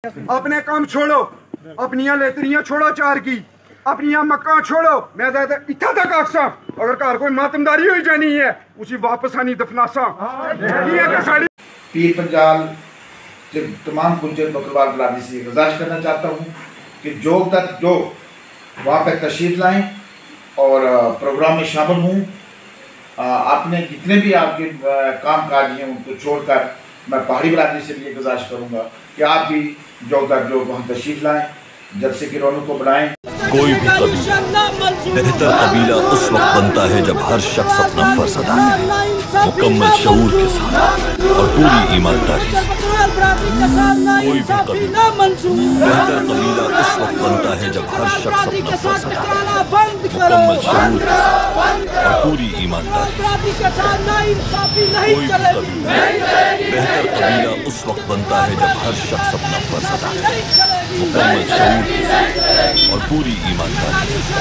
अपने काम छोड़ो, अपनियां लेतरियां छोड़ो चार की, अपनियां मक्का छोड़ो। मैं इत्था तक आखसा अगर घर कोई मातमदारी हुई जानी है उसी वापस आनी दफनासा। पीर पंजाल के तमाम गुज्जर बकरवाल बरादरी से गुजारिश करना चाहता हूँ कि जो वहाँ पर तशरीफ़ लाएँ और प्रोग्राम में शामिल हूँ। आपने जितने भी आपके काम काज हैं उनको छोड़कर मैं पहाड़ी बरादरी से भी ये गुजारिश करूँगा कि आप भी जो वहाँ तशरीफ़ लाएँ, जलसे की रौनक को बढ़ाएँ। कोई भी कबीला बेहतर कबीला उस वक्त बनता है जब हर शख्स अपना फर्ज अदा करे, मुकम्मल शऊर के साथ और पूरी ईमानदारी से। कोई भी कबीला बेहतर कबीला उस वक्त बनता है जब हर शख्स अपना फर्ज अदा करे, मुकम्मल शऊर के साथ और पूरी ईमानदारी से। कोई भी कबीला बेहतर कबीला उस वक्त बनता है जब हर शख्स अपना फर्ज अदा करे, मुकम्मल शऊर के साथ और पूरी ईमानदारी से।